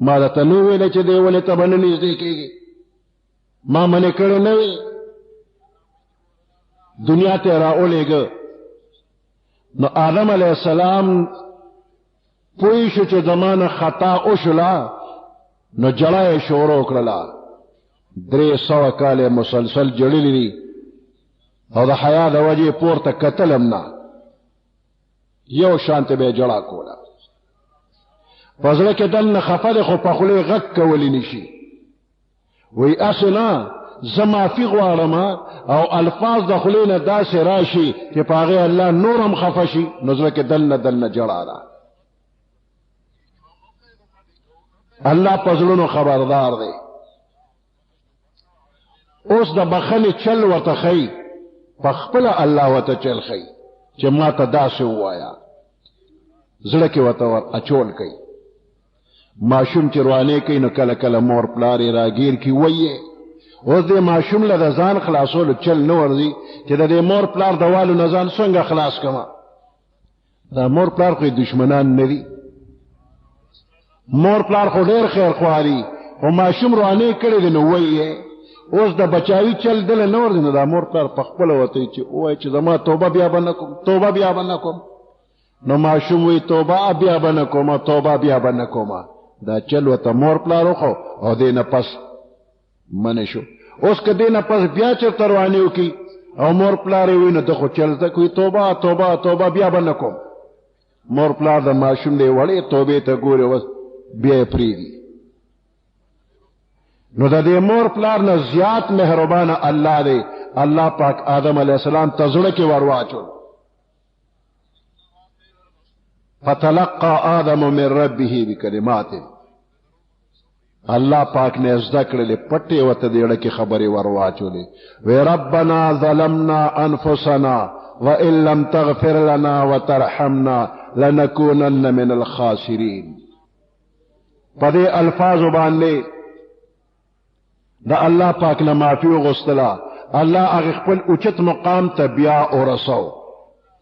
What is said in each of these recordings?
ما درته نو ویلې چې دې ونې ته به نه نږدې کېږي ما منې کړې نه وې دنیا ته راولېږه نو آدم علیه السلام پوه شو چې زمانه خطا وشوله نو جړه یې شروع کړله 300 کاله مسلسل جړلې دي او د حیا د وجې پورته کتلم نه یو شانته به جړه کوله په زړه کې دننه خفه دی خو په خولې غږ کولی نشي وی اصلا زه معافي غواړم او الفاظ د خولې نه داسې راشي چې په هغې الله نور هم خفه شي نو زړه کې دننه جړه ده الله په زړونو خبردار دی اوس د بخښنې چل ورته ښیي په خپله الله ورته چل ښیي چې ما ته داسې ووایه زړه کې ورته ور اچول کوي ماشوم چې روانې کوي نو کله کله مور پلار یې راګیر کي ویې اوس دې ماشوم له د ځان خلاصولو چل نه ورځي چې د دې مور پلار د والو نه ځان څنګه خلاص کړم دا مور پلار خو دشمنان نه دي مور پلار خو ډېر خیر خوا دي خو ماشوم روانې کړی دی نو ویې اوس د بچاوي چل دله نه ورځي نو دا مور پلار په خپله ورته چې ووایي چې زما توبه بیا به نه کوم نو ماشوم وی توبه بیا به نه کومه توبه بیا به نه کومه دا چل ورته مور پلار وخو او دې نه پس منې شو اوس که دې نه پس بیا چېرته روانې وکړي او مور پلار یې وي نو ده خو چل زده کوي توبه بیا به نه کوم مور پلار د ماشوم دی وړې توبې ته ګوري اوس بیا یې پرېږدي نو د دې مور پلار نه زیات مهربانه الله دی الله پاک آدم علیه السلام ته زړه کې ور واچول فتلقى آدم من ربه بکلمات الله پاک نے زده کړلې پټې ورته دې اړه کې خبرې ور واچولې وی ربنا ظلمنا انفسنا وان لم تغفر لنا وترحمنا لنكونن من الخاسرين په دې الفاظو باندې د الله پاک نه معافي وغوښتله الله هغه خپل اوچت مقام ته بیا ورسو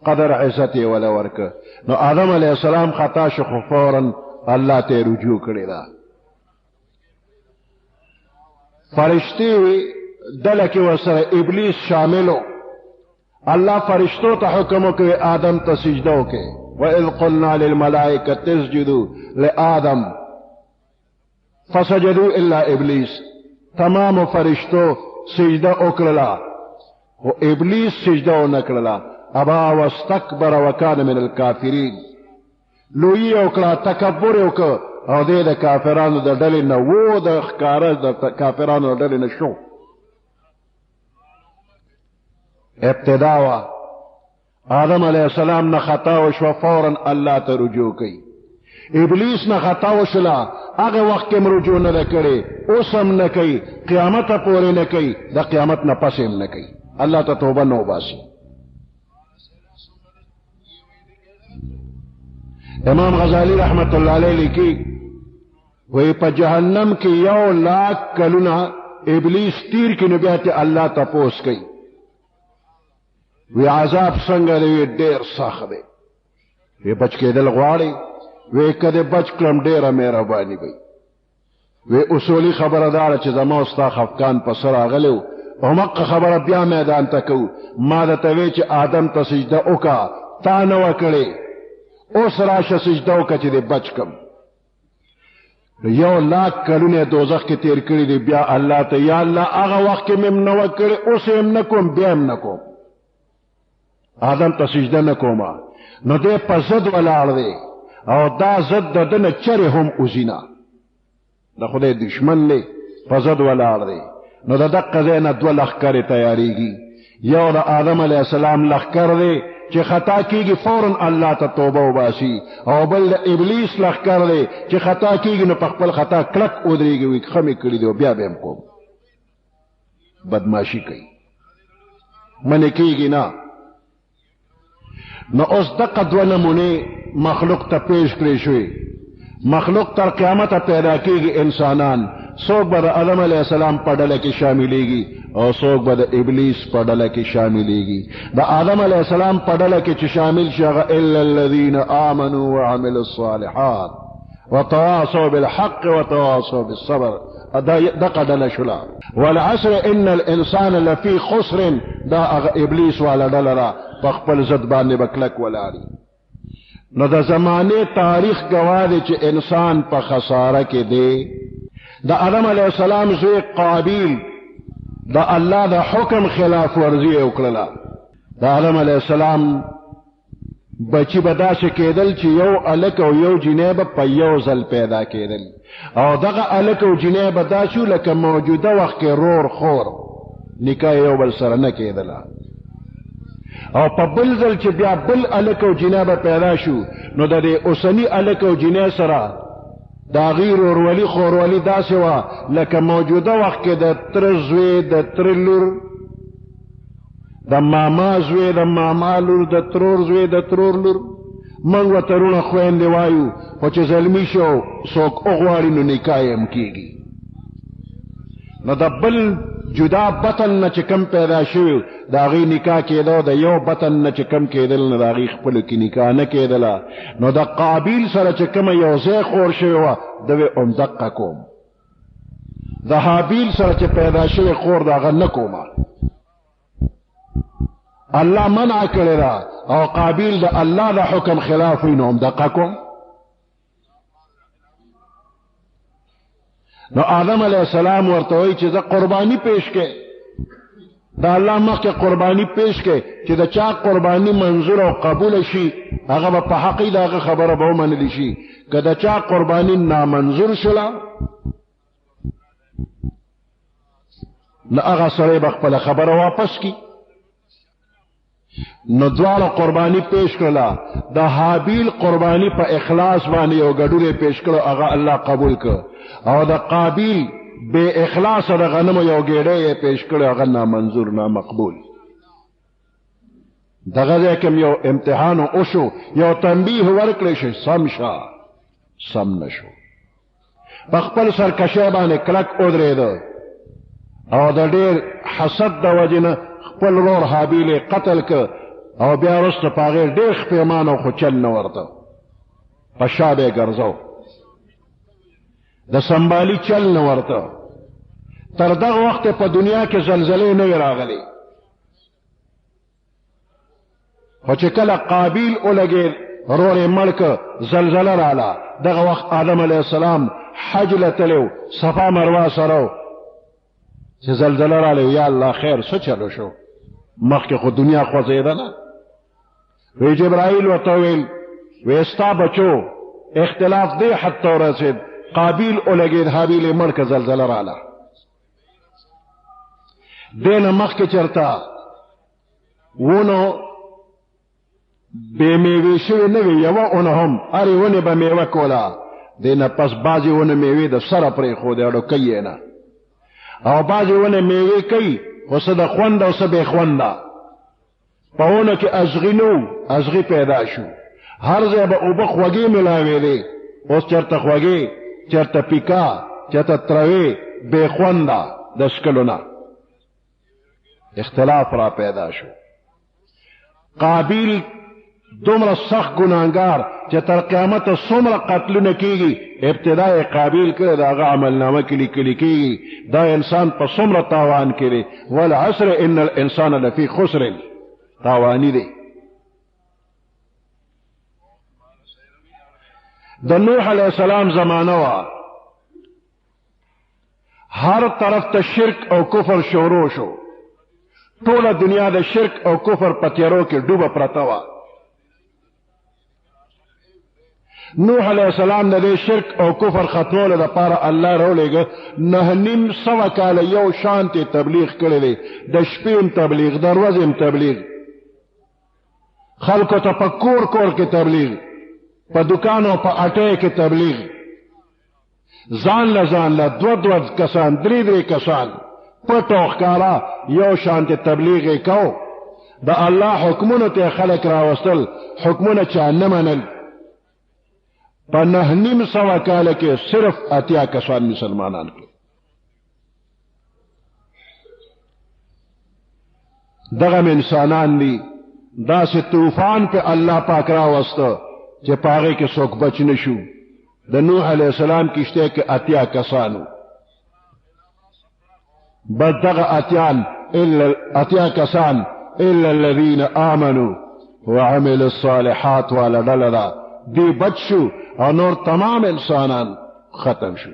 قدر عزت یې وله ورکه نو آدم علیه السلام خطا شو خو فورا الله ته رجوع کړې ده فرشتي وي ډله کې ورسره ابلیس شاملو الله فرشتو ته حکم وکړي آدم ته سجده وکړي وإذ قلنا للملائکة اسجدوا لآدم فسجدوا الا ابلیس تمام فرشتو سجده وکړله خو ابلیس سجده ونه کړله ابا واستكبر وكان من الكافرين لوی وکړه تکبر وکړه او دې د کافرانو د ډلې نه وو د ښکاره د کافرانو د ډلې نه شو ابتدا وا آدم علیه السلام نه خطا وشوه فورا الله ته رجوع کوي ابلیس نه خطا وشله هغه وخت کې رجوع نه ده کړې اوس هم نه کوي قیامت پورې نه کوي د قیامت نه پس هم نه کوي الله ته توبه نه وباسي امام غزالی رحمت الله علیه لیکي وی په جهنم کې 1,00,000 کلونه ابلیس تیر کې نو بیا ته الله تپوس کوي وی عذاب څنګه دی ډېر سخت دی وی بچ کېدل غواړي وی کده بچ کړم ډېره مهرباني وي وی اصولي خبره دا چې زما استا خفقان په سر راغلو او مکه خبره بیا میدان ته کو ما د توی چې آدم ته سجده وکا تا نه وکړي اوس راشه سجده وکړه چې بچ کم 1,00,000 کلونه دوزخ کې تیر کړی دی بیا الله ته یا الله هغه وخت کې مم نه وکړي اوس هم نه کوم بیا هم نه کوم آدم ته سجده نه کومه نو دې په ضد ولاړ دی او دا ضد د ده نه چرې هم اوزینا د خدای دشمن دی په ضد ولاړ دی نو د دقه ځای نه 2 لښکرې تیاریږي یو د آدم علیه السلام لښکر دی چې خطا کیږي فورا الله ته توبه وباسي او بل د ابلیس لښکر دی چې خطا کیږي نو په خپل خطا کلک ودرېږي وي خمې کړي دی بیا به هم کوم بدماشي کوي منې کیږي نه نو اوس دقه 2 نمونې مخلوق ته پیش کړی شوي مخلوق تر قیامت پیدا کیږي انسانان څوک به د آدم علیه السلام په ډله کې شاملیږي او څوک به د ابلیس په ډله کې شاملیږي د آدم علیه السلام په ډله کې چې شامل شي هغه الا الذین آمنوا وعملوا الصالحات وتواصوا بالحق وتواصوا بالصبر دقدل شلا والعصر ان الانسان لفي خسر دا ابلیس والا ډلرا پخپل زد باندې بکلک ولاړي نو د زمانه تاریخ گواه دی چې انسان په خساره کې دی د آدم علیه السلام زوی قابیل د الله د حکم خلاف ورزی وکړه د آدم علیه السلام بچی بداسه کېدل چې یو الک او یو جنیب په یو ځل پیدا کېدل او دغه الک او جنیب داسو لکه موجوده وخت کې رور خور نکاح یو بل سره نه کېدل او په بل ځل چې بیا بل الک او جنیب پیدا شو نو د دې اوسنی الک او جنیب سره دا غیر ورولی خورولی داسې وه لکه موجوده وخت کې د تره زوی د تره لور د ماما زوی د ماما لور د ترور زوی د ترور لور موږ ورته رونه خویندې وایو خو چې زلمي شو څوک وغواړي نو نکاح یې هم کېږي نو د بل جدا بطن نه چې کم پیدا شوي د هغې نکاح کېدو د یو بطن نه چې کم کېدل نه د هغې خپلو کې نکاح نه کېدله نو د قابیل سره چې کومه یو ځای خور شوې وه ده وې همدقه کوم د حابیل سره چې پیدا شوې خور د هغه نه کومه الله منع کړی ده او قابیل د الله د حکم خلاف وي نو همدقه کوم نو آدم علیہ السلام ورته وی چې دا قربانی پیش کړي دا الله مخکې قربانی پیش کړي چې دا چا قربانی منظور او قبول شي هغه په حقی دا خبره به ومنل شي که دا چا قربانی نامنظور شوله نو هغه سړی به خپله خبره واپس کړي نو دواړه قربانی پیش کړله د حابیل قربانی په اخلاص باندې یو ګډوله پیش کړو هغه الله قبول کړ او د قابیل بے اخلاص د غنمو یو ګېډه پیش کړو هغه نامنظور نامقبول دغه ځای کې یو امتحان وشو یو تنبیه ورکړی شي سم شه سم نشو په خپل سرکشۍ باندې کلک ودرېده او د ډېر حسد د وجې نه خپل ورور حابیل قتل که او بیا وروسته په هغې ډېر خپېمان او خو چل نه ورته په شا به یې ګرځو د سنبالي چل نه ورته تر دغه وخته په دنیا کې زلزلې نه وې راغلې خو چې کله قابیل ولګېد ورور یې مړ که زلزله راله دغه وخت آدم علیه السلام حج له تللی و صفا مروه سره و چې زلزله رالی یا الله خیر څه چلو شو مخکې خو دنیا خوځېده نه وی جبرائیل ورته وویل وی ستا بچو اختلاف دې حد ته ورسېد قابیل ولګېد حابیل یې مړ که زلزله راله دې نه مخکې چېرته ونو بې میوې شوې نه وي یوه اونه هم هرې ونې به میوه کوله دې نه پس بعضې ونه میوې د سره پرېښودې اډوکۍ یې نه او بعضې ونه میوې کوي خو څه د خوند او څه بې خونده په ونه کې ازغي نه و ازغي پیدا شو هر ځای به اوبه خوږې میلاوېدې اوس چېرته خوږې چېرته پیکا چېرته تروې بې خونده د څکلو نه اختلاف را پیدا شو قابیل دومره سخت ګناهګار چې تر قیامته څومره قتلونه کېږي ابتدا یې قابیل کړی د هغه عملنامه کې لیکلي کېږي دا انسان په څومره تاوان کې دی والعصر ان الانسان لفي خسر تاوانی دی د نوح علیه السلام زمانه وه هر طرف ته شرک او کفر شروع شو ټوله دنیا د شرک او کفر په تیارو کې ډوبه پرته وه نوح علیہ السلام د دې شرک او کفر ختمولو دپاره الله راولېږه 9.5 کاله یو شانتې تبلیغ کړی دی د شپې هم تبلیغ د ورځې هم تبلیغ خلکو ته په کور کور کې تبلیغ په دکان او په اټۍ کې تبلیغ ځان له 2 کسان 3 کسان پټ او ښکاره یو شانتې تبلیغ یې کو د الله حکمونو ته خلک راوستل حکمونه چا نه منل په 9.5 کاله کې صرف 80 کسان مسلمانان کړل دغه انسانان دي داسې طوفان په الله پاک راوسته چې په هغې کې څوک بچ نه شو د نوح علیہ السلام کشته کې اتیا کسانو بس دغه اتیا کسان الا الذين آمنوا وعملوا الصالحات والا ډله دی بچ شو او نور تمام انسانان ختم شو.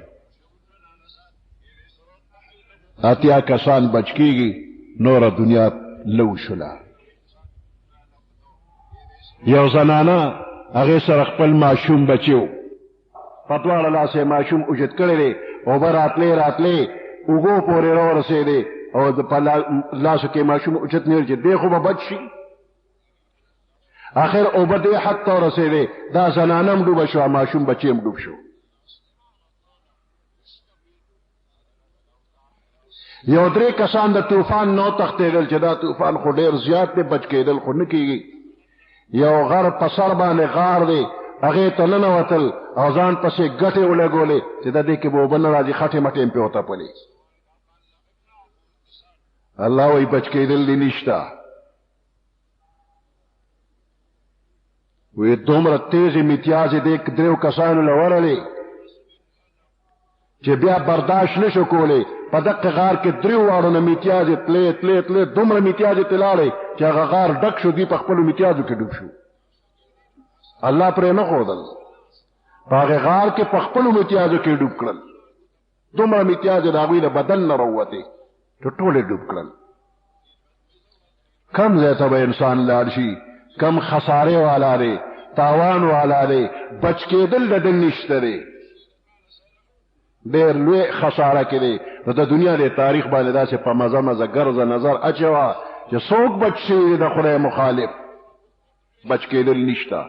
اتیا کسان بچ کیږي نور دنیا لو شولا. یو زنانه هغه سره خپل معشوم بچیو په دواړه لاسه معشوم اوجت کړی دی او راتلې اوګو پورې ورسېدی او په لاسو کې معشوم اوجت نه ورچې دی خو به بچ شي. آخر اوبه دې حد ته ورسېدی دا زنانه هم ډوبه شوه معشوم بچی هم ډوب شو. یو درې کسان د طوفان نو تښتېدل چې دا طوفان خو ډېر زیات دی بچ کېدل خو نه کېږي. یو غر په سر باندې غار دی هغې ته ننوتل او ځان پسې ګټې ولګولې چې د دې کې به اوبه نه راځي خټې مټې هم پې وتپلې. الله وایي بچ کېدل دې نشته. وی دومره تیزې متیازې دې دریو کسانو له ورلې چې بیا برداشت نه شو کولی. په دقه غار کې دریو واړو نه متیازې تلې دومره متیازې ته لاړې چې هغه غار ډک شو دوی په خپلو متیازو کې ډوب شو. الله پرې نه ښودل په هغې غار کې په خپلو متیازو کې ډوب کړل. دومره متیازې د هغوی د بدن نه راووتې چې ټولې ډوب کړل. کم ځای ته به انسان لاړ شي کم خسارې والا دی تاوان والا دی بچ کېدل د ده نشته دی. ډېر لوی خساره کې دی. نو د دنیا د تاریخ باندې داسې په مزه ګرځه نظر اچوه چې څوک بچ شوي د خدای مخالف بچ کېدل نشته.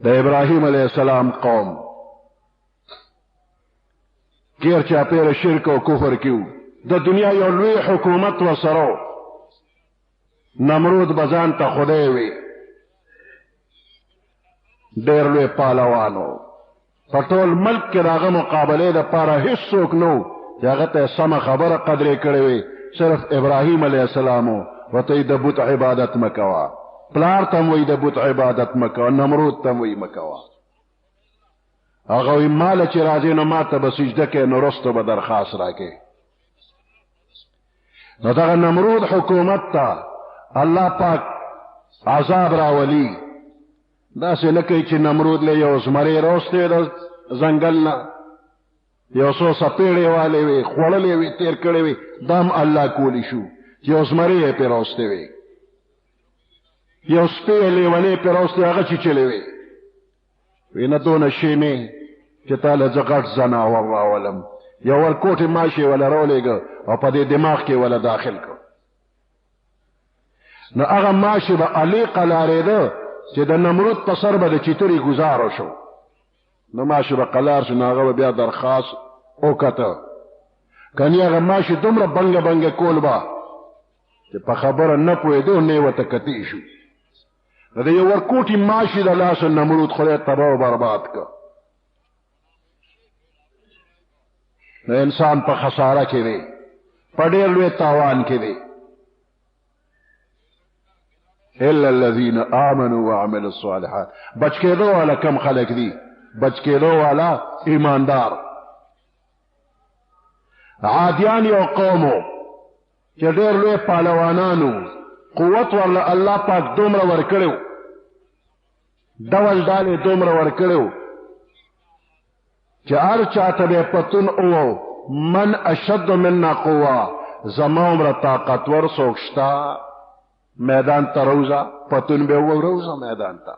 د ابراهیم علیه السلام قوم غیر چاپیره شرک او کفر کیو. د دنیا یو لوی حکومت ورسره نمرود به ځان ته خدای وي. ډېر لوی پهلوانو په ټول ملک کې د هغه مقابلې دپاره هېڅوک نه و چې هغه ته یې سمه خبره قدرې کړې وي. صرف ابراهیم علیه السلام و ورته یې د بت عبادت مه کوه. پلار ته م وایي د بت عبادت مه کوه. نمرود ته م وایي مه کوه. هغه وایي ماله چې راځې نو ما ته به سجده کوې نو وروسته به درخواست راکې. نو دغه نمرود حکومت ته الله پاک عذاب راولي. داسې نه کوي چې نمرود له یو زمری راوستی د ځنګل نه یو څو څپېړې والې وې خوړلې وې تېر کړې وې دا هم الله کولی شو چې یو زمری یې پرې راوستی وې یو سپی یې لیونی پرې راوستی هغه چیچلې وې وی نه دونه شی مې چې تا له زه غټ ځناور راولم. یو ورکوټې ماشې وله راولېږه او په دې دماغ کې وله داخل کړ. نو هغه ماشې به علیقه لارېده چې د نمرود په سر به د چیترې ګزاره شو. نو ماشې به قلار شو نو هغه به بیا درخواست وکته. کنی هغه ماشې دومره بنګه بنګه کول به چې په خبره نه پوهېده نه یې ورته کتې شو. نو د یو ورکوټي ماشې د لاسه نمرود خدای تباه و برباد که. نو انسان په خساره کې دی په ډېر لوی تاوان کې دی. الا الذين آمنوا وعملوا الصالحات. بچ کېدو والا کم خلق دي؟ بچ کېدو والا ایماندار. عادیان یو قومو چې ډېر لوی پهلوانانو قوت ورله الله پاک دومره ورکړی ډول ډالې دومره ورکړی چې هر چاته به پتون او من اشد منا قوه زما عمره طاقتور څوک شته میدان ته روزه پتون به وروزه میدان ته.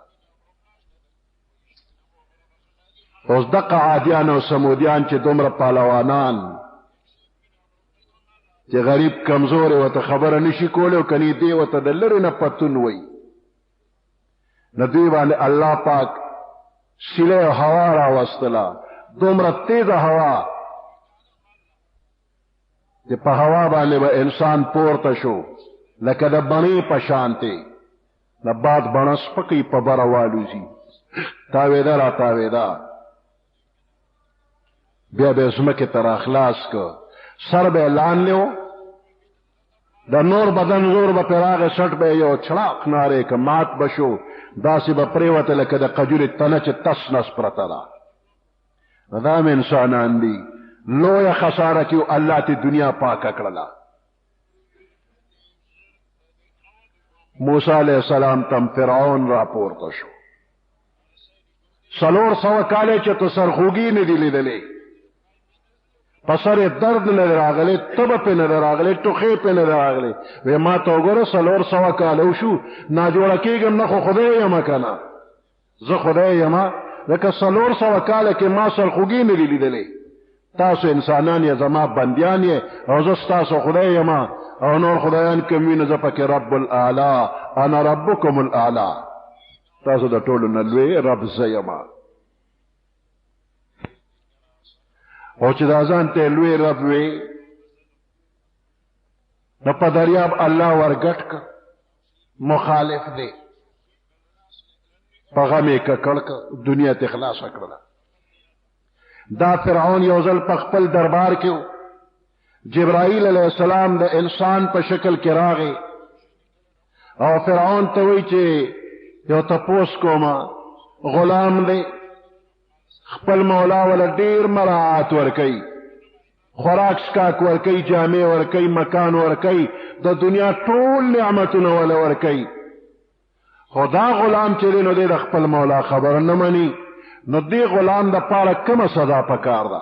اوس دغه عادیان او سمودیان چې دومره پهلوانان چې غریب کمزورې ورته خبره نشي کولی او کنی دی ورته د لرې نه پتون وایي نو دوی باندې الله پاک سیلې هوا راوستله. دومره تیزه هوا چې په هوا باندې به انسان پورته شو لکه د بڼې په شانتې د باد بڼه سپکې په بره والوځي تاوېده را تاوېده بیا به یې ځمکې ته راخلاص که سر به یې لاندې و د نور بدن زور به پرې راغی سټ به یو چړاق نارې که مات به شو داسې به پرېوته لکه د قجورې تنه چې تس نس پرته ده. دا هم انسانان دي. لویه خساره کې الله ته دنیا پاکه کړله. موسی علیہ السلام تم فرعون را پورته شو. 400 کاله چې ته سرخوږي نه دی لیدلې، په سر یې درد نه دی راغلی، تبه پې نه دی راغلی، ټوخې پې نه دی راغلی. وی ما ته وګوره 400 کاله وشو ناجوړه کېږم نه، خو خدای یم که نه، زه خدای یم. لکه 400 کاله کې ما سرخوږي نه دی لیدلې. تاسو انسانان یې زما بندیان یې او زه ستاسو خدای یم او نور خدایان کوم وي نو زه پکې رب الاعلی انا ربکم الاعلی، تاسو د ټولو نه لوی رب زه یم. او چې دا ځان ته لوی رب وي نو په دریاب الله ورګټ که مخالف دی، په غم یې ککړ که دنیا ته خلاصه کړله. دا فرعون یو ځل په خپل دربار کې جبرائیل علیہ السلام د انسان په شکل کې راغی او فرعون ته وی چې یو تپوس کومه غلام دی، خپل مولا ولا ډیر مراعات ورکي، خوراک سکاک ورکي، جامې ورکي، مکان ورکي، د دنیا ټول نعمتونه ولا ورکي. خو دا غلام چې دی نو دی د خپل مولا خبره نه مني، نو دی غلام د پاره کومه سزا پکار ده؟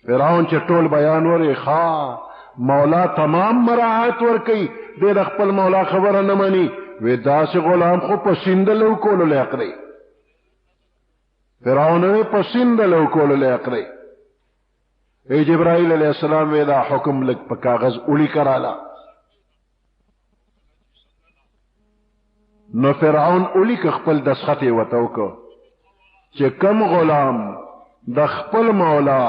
فرعون چې ټول بیان ورې ښا مولا تمام مراعات ورکي، دی د خپل مولا خبره نه مني. وی داسې غلام خو په سیندلو کولو لایق دی. فرعون وی په سیندلو کولو لایق دی. ای جبرائیل علیہ السلام وی دا حکم لگ په کاغذ اولی کرالا. نو فرعون اولی که خپل دسخط یې ورته وکړ چې کم غلام د خپل مولا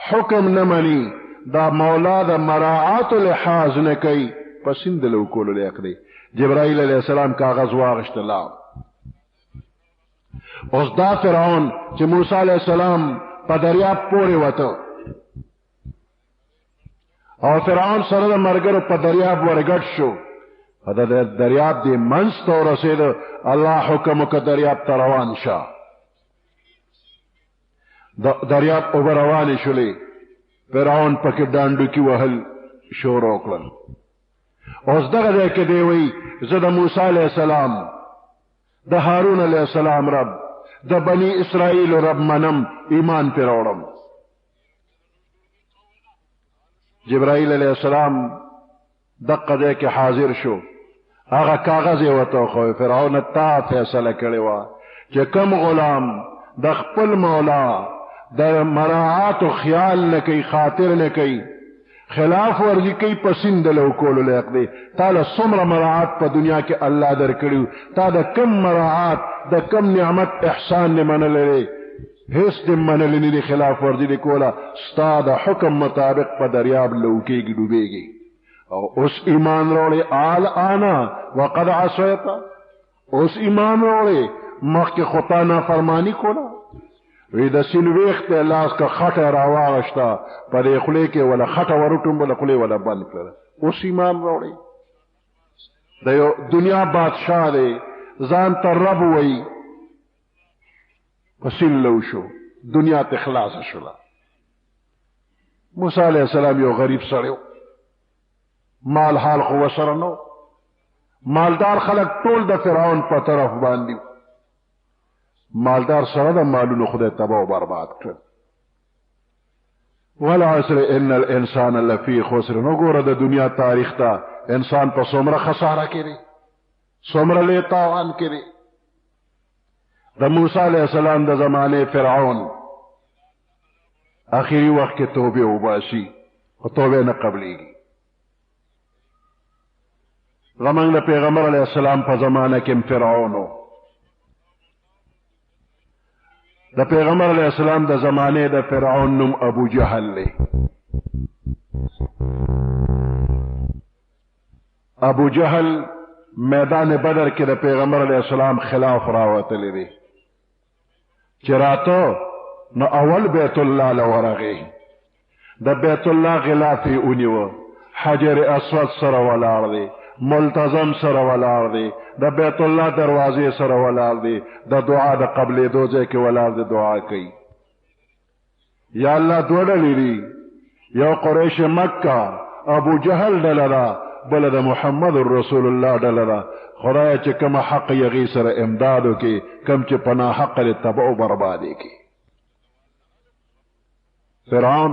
حکم نه مني، دا مولا د مراعات لحاظ نه کوي، په سیندلو کولو لایق دی. جبرائیل علیہ السلام کاغذ واغشت لاړ. اوس دا فرعون چې موسی علیہ السلام په دریاب پورې وته او فرعون سره د ملګرو په دریاب ورګډ شو، د دریاب دی منځ ته ورسېده، الله حکم وکړ دریاب ته روان شه. دریاب اوبه روانې شولې، فرعون پکې ډانډوکي وهل شروع کړل. اوس دغه ځای کې دی وی زه د موسی علیہ السلام د هارون علیہ السلام رب د بنی اسرائیل رب منم، ایمان پې راوړم. جبرائیل علیہ السلام دقه ځای کې حاضر شو، هغه کاغذ یې ورته وښوی. فرعون تا فیصله کړې وه چې کوم غلام د خپل مولا د مراعاتو خیال نه کوي، خاطر نه کوي، خلاف ورزي کوي، په سیندلو کولو لایق دی. تا له څومره مراعات په دنیا کې الله درکړي، تا د کم مراعات د کم نعمت احسان نه منلی دی، هیڅ دې منلی نه دی، خلاف ورزي دې کوله، ستا د حکم مطابق په دریاب لوکېږي، ډوبېږي. او اوس ایمان راوړې الآن وقد عصیت، اوس ایمان راوړې مخکې خو تا نافرماني کوله. وی د سیند ویښ ته لاس که خټه راواغشته، په دې خولې کې ولا خټه وروټومبله، خولې ولا بند کړله. اوس ایمان راوړې. د یو دنیا بادشاه دی، ځان ته رب وی، په سیند لو شو، دنیا ته خلاصه شوله. موسی علیہ السلام یو غریب سړی و، مال حال خو ورسره نه و، مالدار خلک ټول د فرعون په طرف باندې، مالدار سره د مالونو خدای تباه و برباد کړ. والعصر ان الانسان لفی خسر. نو ګوره د دنیا تاریخ ته انسان په څومره خساره کې دی، څومره لوی تاوان کې دی. د موسی علیہ السلام د زمانه فرعون آخري وخت کې توبه وباسي، خو توبه نه قبلېږي. زمونږ د پیغمبر علیہ السلام په زمانه کې فرعون و. د پیغمبر علیہ السلام د زمانه د فرعون نوم ابو جهل دی. ابو جهل میدان بدر کې د پیغمبر علیہ السلام خلاف راوتلی دی، چې راته نو اول بیت الله لورغی، د بیت الله غلاف یې ونیوه، حجر اسود سره ولاړ دی، ملتزم سره ولاړ دی، د بیت الله دروازې سره ولاړ دی، د دعا د قبلېدو ځای کې ولاړ دی، دعا کوي. یا الله دوه ډلې دي، یو قریش مکه ابو جهل ډله ده، بله د محمد رسول الله ډله ده. خدای چې کوم حق یغی سره امداد وکړي، کوم چې په ناحق د تبع او بربادي کې. فرعون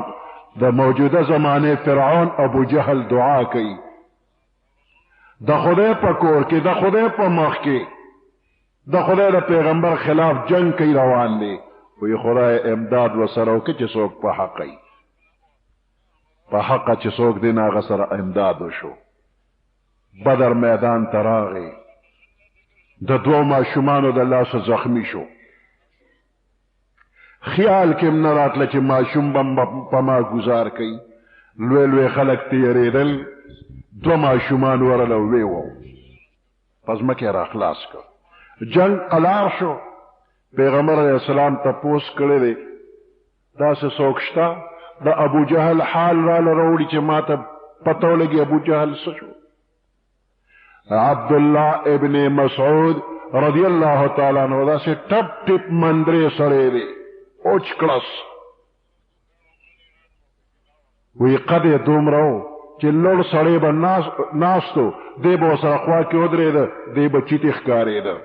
د موجوده زمانه فرعون ابو جهل دعا کوي، د خدای په کور کې، د خدای په مخ کې، د خدای د پیغمبر خلاف جنگ کوي، روان دی. وی خدای امداد وسره وکړي چې څوک په حق وي، په حق چې څوک دی هغه سره امداد وشو. بدر میدان ته راغی، د دوو ماشومانو د لاسه زخمی شو. خیال کې نه راتله چې ماشوم به په ما گزار کوي. لوی لوی خلک تیرېدل، دوه ماشومان ورله ویوو، په ځمکې را خلاص کړ. جنگ قلار شو. پیغمبر علیه السلام تپوس کړی دی داسې څوک شته د ابو جهل حال راله راوړي چې ما ته پته ولګي ابو جهل څه شو. عبدالله ابن مسعود رضی الله تعالی عنہ داسې ټپ ټپ مندرې سړی دی، اوچ کړس. وی قد یې دومره و چې لوړ سړی به ناستو، دی به ورسره خوا کې ودرېده، دی به چیتې ښکارېده.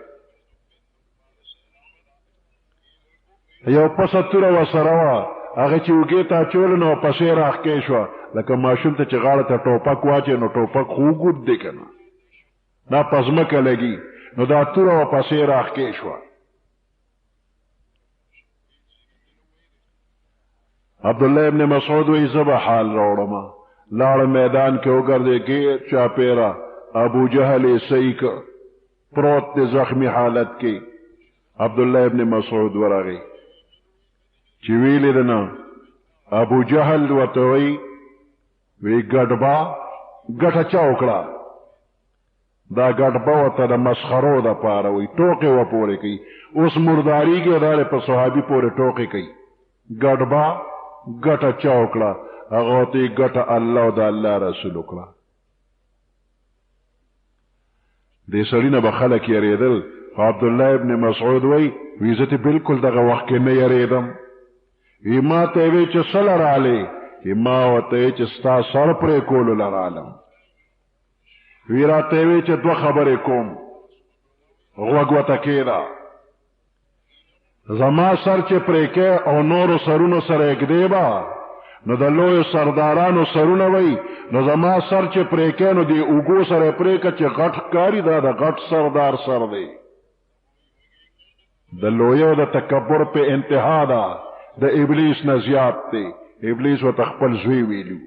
یو پسه توره ورسره وه، هغه چې اوږې ته اچولې نو پسې راښکې شوه، لکه ماشوم ته چې غاړه ته ټوپک واچوي نو ټوپک خو اوږد دی که نه، دا په ځمکه لګي، نو دا توره وه پسې راښکې شوه. عبدالله ابن مسعود وی زه به حال راوړم. لاړ میدان کې وګرځې کې چاپیره ابو جهل یې صحیح که پروت دی زخمی حالت کې. عبدالله ابن مسعود ورغی چې ویلې ده نه، ابو جهل ورته وی ګډبا ګټه چا وکړه؟ دا ګډبا ورته د مسخرو دپاره وی ټوقې وپورې کوي. اوس مرداریږي او دا په صحابي پورې ټوقې کوي. ګډبا ګټه چا وکړه؟ هغه ورته ګټه الله او د الله رسول وکړه. دې سړي نه به خلک یېرېدل، خو عبدالله ابن مسعود وی زه ته بلکل دغه وخت کې نه یېرېدم. وی ما ته یې وی چې څه له رالې؟ ما ورته وی چې ستا سر پرې کولو له رالم. وی راته یې وی چې دوه خبرې کوم، غوږ ورته کښېږده. زما سر چې پرې کې او نورو سرونو سره یږدې به، نو د لویو سردارانو سرونه وی، نو زما سر چې پرې کې نو دې اوږو سره یې پرې که چې غټ ښکاري، دا د غټ سردار سر دی. د لویو د تکبر په انتها ده، د ابلیس نه زیات دی. ابلیس ورته خپل زوی ویلو،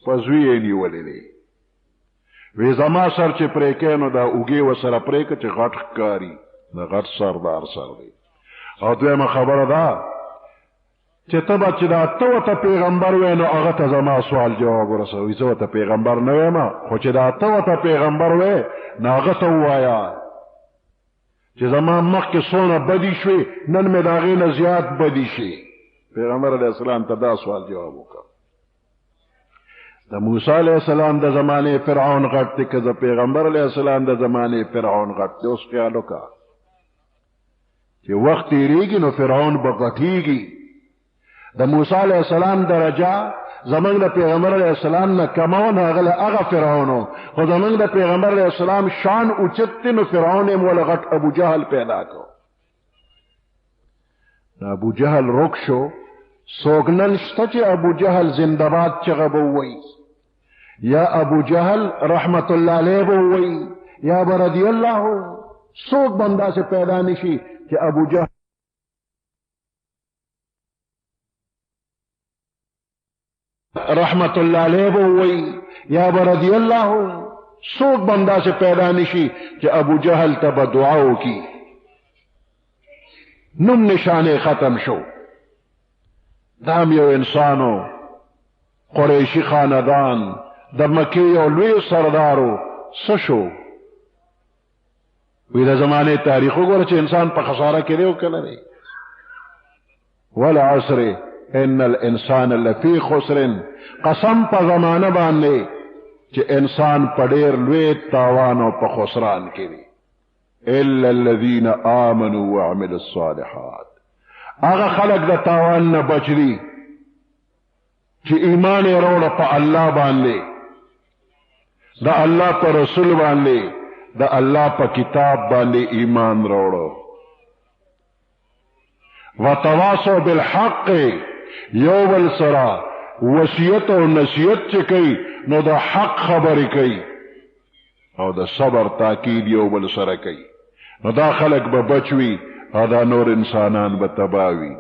په زوی یې نیولی دی. وی زما سر چې پرې کې نو دا اوږې ورسره پرې که چې غټ ښکاري، د غټ سردار سر دی. او دویمه خبره ده چې ته به چې دا ته ورته پیغمبر وی نو هغه ته زما سوال جواب ورسوي. زه ورته پیغمبر نه ویم، خو چې دا ته ورته پیغمبر وی نو هغه ته ووایه چې زما مخکې څونه بدي شوې، نن مې د هغې نه زیات بدي شي. پیغمبر علیه السلام ته دا سوال جواب وکړ. د موسی علیه السلام د زمانې فرعون غټ دی که د پیغمبر علیه السلام د زمانې فرعون غټ دی؟ اوس خیال وکړه چې وخت تېرېږي نو فرعون به غټېږي. د موسی علیه السلام درجه زمونږ د پیغمبر علیه السلام نه کمون هغه فرعون و، خو زمونږ د پیغمبر علیه السلام شان اوچت دی، نو فرعون یې موله غټ ابو جهل پیدا کړ. ابو جهل رک شو. څوک نن شته چې ابو جهل زنده‌باد چغه به ووایي، یا ابو جهل رحمت الله علیه به ووایي، یا به رضی الله. څوک به همداسې پیدا نشي چې ابو جهل رحمت الله علیه به ووایي، یا به رضی الله. څوک به همداسې پیدا نشي چې ابو جهل ته به دعا وکړي. نوم نشانې ختم شو. دا هم یو انسانو، قریشي خاندان، د مکې یو لوی سردارو. څه شو؟ وی د زمانې تاریخ وګوره چې انسان په خساره کې دی او که نه دی. والعصر ان الانسان لفی خسرن قسم په زمانه باندې چې انسان په ډېر لوی تاوان او په خسران کې دی الا الذين آمنوا وعملوا الصالحات هغه خلق د تاوان نه بچ دي چې ایمان یې راوړه په الله باندې د الله په رسول باندې د الله په کتاب باندې ایمان راوړو وتواصوا بالحق یو بل سره وصیت او نصیحت چې کوي نو د حق خبرې کوي او د صبر تاکید یو بل سره کوي نو دا خلق به بچوي او دا نور انسانان به تباوي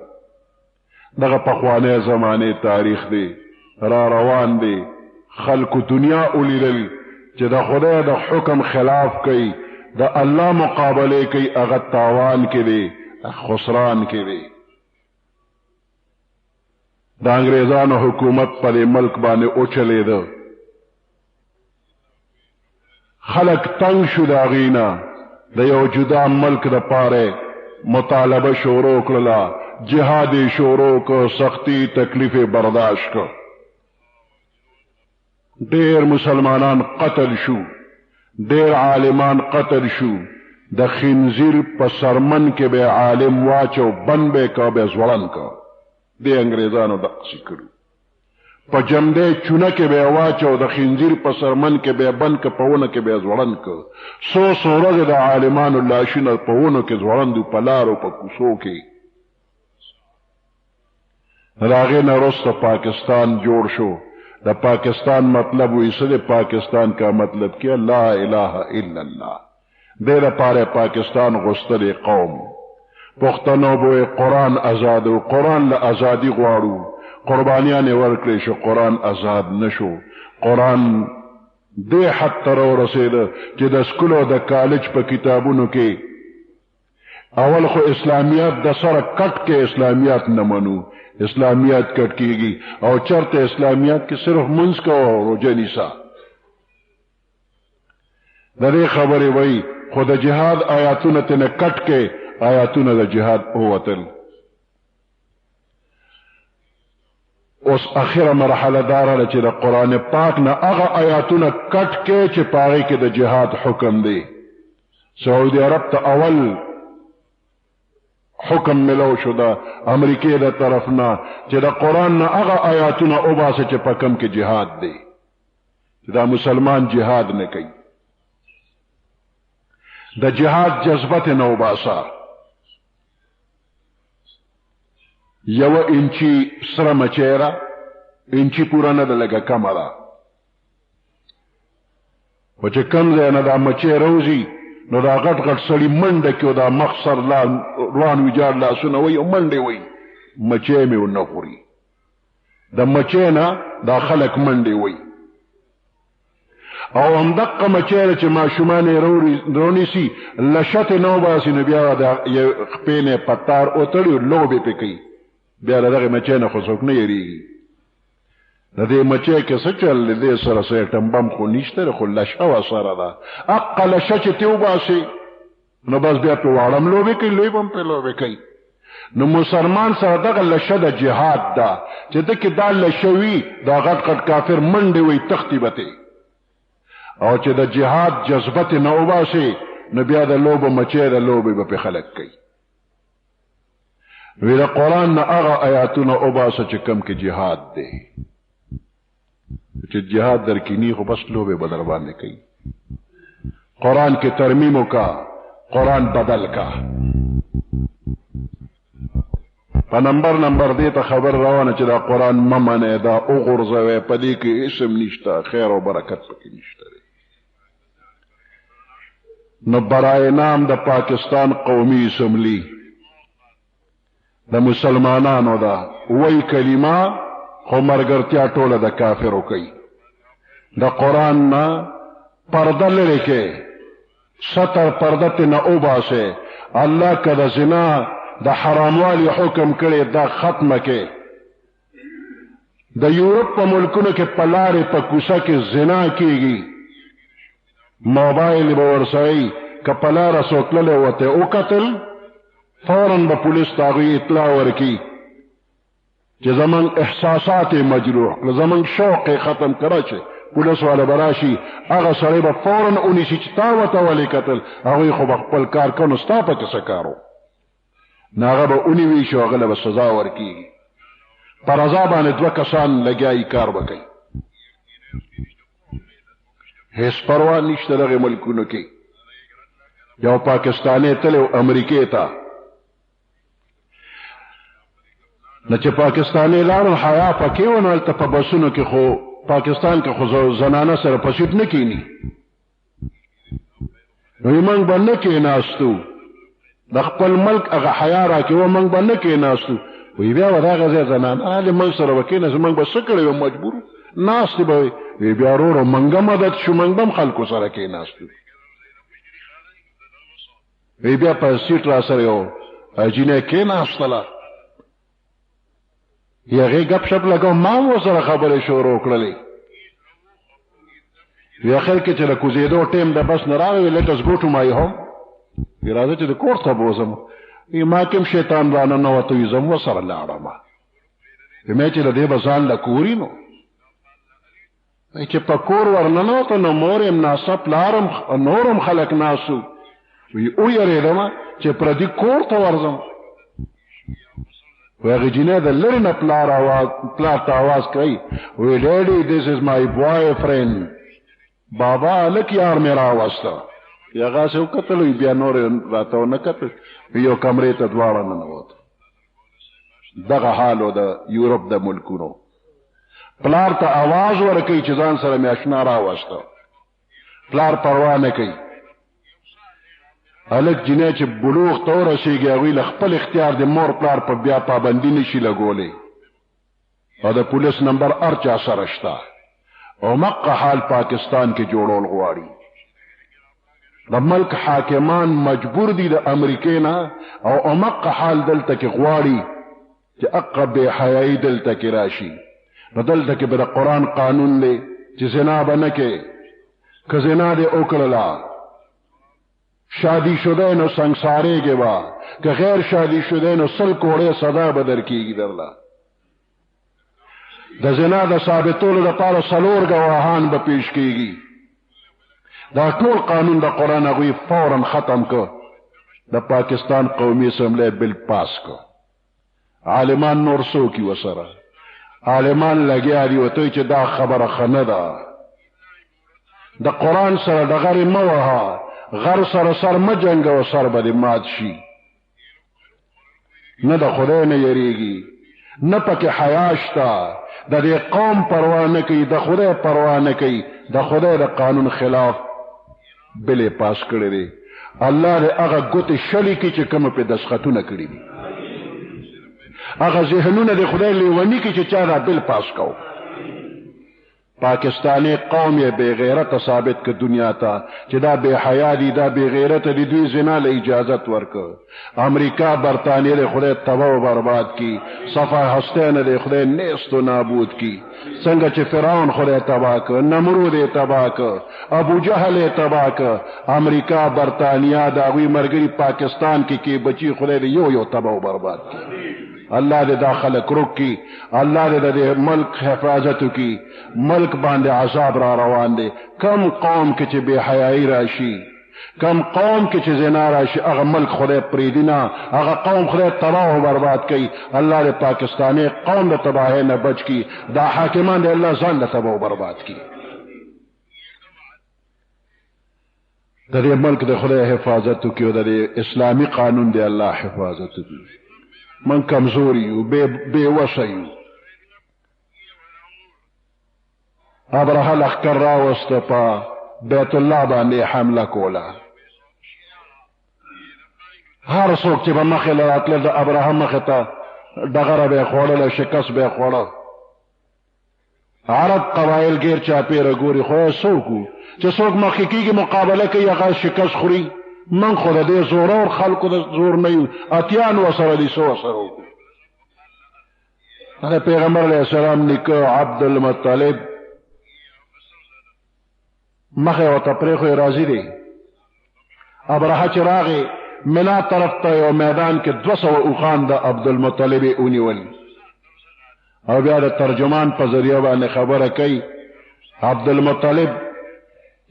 دغه پخوانی زمانه تاریخ دی را روان دی خلق دنیا اولیدل چې د خدای د حکم خلاف کوي د الله مقابله کوي هغه تاوان کې دی خسران کې دی د انګریزانو حکومت پر ملک باندې اوچلیده خلق تنگ شو د غینا د یو جدا ملک د پاره مطالبه شروع کړله جهاد شروع کو سختی تکلیف برداشت کو ډیر مسلمانان قتل شو ډیر عالمان قتل شو د خنزیر په سرمن کې به عالم واچو بن به کا به ځوړن کا د انګریزانو د سکرو په جمده چونه کې به واچو د خنزیر په سرمن کې به بن کا پهونه کې به ځوړن کا سو سورغه د عالمانو لاشینه پهونو کې ځوړندو پلارو په کوسو کې راغې نه وروسته پاکستان جوړ شو د پاکستان مطلب ویسه د پاکستان کا مطلب کیا لا اله الا الله دې لپاره پاکستان غوښتل قوم پښتنو به قرآن آزاد او قرآن له ازادي غواړو قربانیان ورکړي شو قرآن آزاد نشو قرآن دې حد تر ورسېده چې د سکولو د کالج په کتابونو کې اول خو اسلامیات د سره کټ کې اسلامیات نه منو اسلامیات کټ کیږي او چرته اسلامیات کې صرف منځ کو او روزه نیسا د دې خبرې وای خو د جهاد آیاتونه ته کټ کې آیاتونه د جهاد اوتل اوس اخره مرحله دار چې د قران پاک نه هغه آیاتونه کټ کې چې پاره کې د جهاد حکم دی سعودي عرب ته اول حکم ملو شو دا امریکای د طرف نه چې د قران نه هغه آیاتونه او باسه چې په کم کې جهاد دی دا مسلمان جهاد نه کوي د جهاد جذبت نه وباسه یو انچی سره مچیرا انچی پورا نه د لګه کمره و چې کم ځای نه دا مچی روزي نو دا غټ غټ سړی منډه کې دا مخسر لا روان ویجار لاسونه وي او منډه وي مچی مې ونه خوري د مچی نه دا خلک منډه وي او هم دقه مچی چې ماشومان رونی سي لشته نو باسي نو بیا دا خپینه پتار او تړي لوبې پکې بیا دغه مچی نه خو څوک نه یریږي د دې مچی کې څه چل دې سره سره ټمبم خو نشته خو لشوا سره ده اقل شچ ته وباسي نو بس بیا په واړم لوبې کوي لوی بم په لوبې کوي نو مسلمان سره دغه لشه د جهاد ده چې دغه د لشوي دا غټ غټ کافر منډه وي تختی بته او چې د جهاد جذبت نه وباسي نو بیا د لوب مچی د لوبې په خلک کوي وی د قران نه هغه آیاتونه وباسه چې کم کې جهاد دی چې جهاد در کینی خو بس لوبه بدل باندې کوي قرآن کې ترمیمو کا قرآن بدل کا په نمبر دې ته خبر روانه چې دا قرآن ممنه دا او غرزوي په دې کې اسم نشته خیر او برکت پکې نشته نو برای نام د پاکستان قومي اسمبلی د مسلمانانو دا وای کلمه خو مرګرتیا ټوله د کافرو کوي د قرآن نه پرده لري کې ستر پرده ته نه وباسه الله کده زنا د حراموالي حکم کړي دا ختمه کې د یورپ په ملکونو کې پلارې په کوڅه کې زنا کیږي موبایل به ورسوي که پلاره سوتللی وته او قتل فوراً به پولیس ته هغوی اطلاع ورکي چې زمونږ احساسات مجروح کړه، زمونږ شوق ختم کړه. چې پولیس والا براشي هغه سړی به فوراً اونیسي چې تا ورته ولې کتل، هغوی خو به خپل کار کوو، نو ستا پکې څه کار و؟ نو هغه به ونیوي شي، هغه له به سزا ورکېږي. په رضا باندې دوه کسان لګیایي کار به کوي، هیڅ پروا نشته دغې ملکونو کې. یو پاکستانی تللی امریکې ته، نو چې پاکستانی لاړل حیا پکې و، نو هلته په بسونو کې خو پاکستان کې خو زنانه سره په سیټ نه کېني، نو موږ به نه کېناستو، د خپل ملک هغه حیا راکې و، موږ به نه کېناستو. وی بیا به دغه ځای زنانه هلې موږ سره به کېناستو، موږ به څه کړی وو، مجبور ناستې به وی. وی بیا وروره موږ هم مدد شو، موږ به هم خلکو سره کېناستو. وی بیا په سیټ را سره یو جینۍ کېناستله، هغې ګپ شپ لګو، ما هم ورسره خبرې شروع کړلې. وی اخر کې چې د کوزېدو ټیم د بس نه راغی، وی let us go to my home. وی راځه چې د کور ته بوځم. وی ما کې هم شیطان راننوته، وی زه هم ورسره لاړم. وی مې چې د دې به ځان له کوري نو چې په کور ورننوته، نو مور یم ناسته، پلارم نورم خلک ناسو. وی ویرېدم چې پردي کور ته ورځم. وی هغې جینۍ د لرې نه پلار ته آواز کوي، وی ډیډي this is my boyfriend. بابا هلک یار مې راوسته. هغه سې وکتل، وی بیا نور راته ونه کتل، یو کمرې ته دواړه ننوت. دغه حال و د یورپ د ملکونو. پلار ته آواز ورکوي چې ځان سره مې اشنا راوسته، پلار پروا نه کوي. هلک جینۍ چې بلوغ ته ورسېږي، هغوی له خپل اختیار د مور پلار په بیا پابندي نشي لګولی، او د پولیس نمبر هر چا سره شته. او مقه حال پاکستان کې جوړول غواړي. د ملک حاکمان مجبور دي د امریکې نه، او مقه حال دلته کې غواړي چې اقه بې حیایي دلته کې راشي. نو دلته کې به د قرآن قانون دی چې زنا به نه کوې، که زنا دې وکړله شادی شده نو سنگسارېږې به، که غیر شادی شده نو 100 کوړې سزا به درکېږي درله. د زنا د ثابتولو دپاره 4 ګواهان به پیش کېږي. دا ټول قانون د قرآن هغوی فوراً ختم که. د پاکستان قومي اسمبلی بل پاس که. عالمان نور څوک یې ورسره، عالمان لګیا دي ورته چې دا خبره ښه نه ده، د قرآن سره ډغرې مه وهه، غر سره سر مه جنګوه، سر به دې مات شي. نه د خدای نه یریږي، نه پکې حیا شته، د دې قوم پروا نه کوي، د خدای پروا نه کوي. د خدای د قانون خلاف بل پاس کړی دی. الله دې هغه ګوتې شلې کړي چې کومه پې دستخطونه کړي دي، هغه ذهنونه د خدای لیوني کړي چې چا دا بل پاس کو. پاکستانی قوم یې بے غیرته ثابت که دنیا ته چې دا بے حیا دي، دا بے غیرته دي. دوی زنا له اجازت ورکه. امریکا برطانیه د خدای تباه و برباد کی، صفحه هستین د خدای نیست و نابود کی. څنګه چې فرعون خدای تباه که، نمرود یې تباه که، ابو جهل یې تباه که. امریکا برطانیه د هغوی ملګري پاکستان کې بچي خدای د یو تباه و برباد کی. الله دې دا خلک روک کی، الله دې د ملک حفاظت کی. ملک باندې عذاب را روان دی. کم قوم کې چې بے حیايي راشي، کم قوم کې چې زنا راشي، هغه ملک خدای پریدي نه، هغه قوم خدای تباه و برباد کوي. الله دې پاکستانی قوم د تباهۍ نه بچ کی. دا حاکمان دې الله ځان د تباه و برباد کی. د دې ملک د خدای حفاظت کی، او د دې اسلامي قانون دې الله حفاظت کی. من کمزوری یو، بے وسه یو. ابرهه لښکر راوسته، په بیت الله باندې حمله کوله. هر څوک چې به مخې له راتله د ابرهه مخې ته ډغره به یې خوړله، شکست به یې خوړه. عرب قبایل غیر چاپېره ګوري، خو څوک و چې څوک مخکې کېږي مقابله کوي، هغه شکست خوري. من خو د دې زورور خلکو د زور نه یو، اتیان ورسره دي، څه ورسره وکړو. د پیغمبر علیه السلام نیکه عبدالمطلب مخې ورته پرېښوی، راضي دی. ابرهه چې راغی منا طرف ته یو میدان کې 200 اوښان د عبدالمطلب یې ونیول. او بیا د ترجمان په ذریعه باندې خبره کوي. عبدالمطلب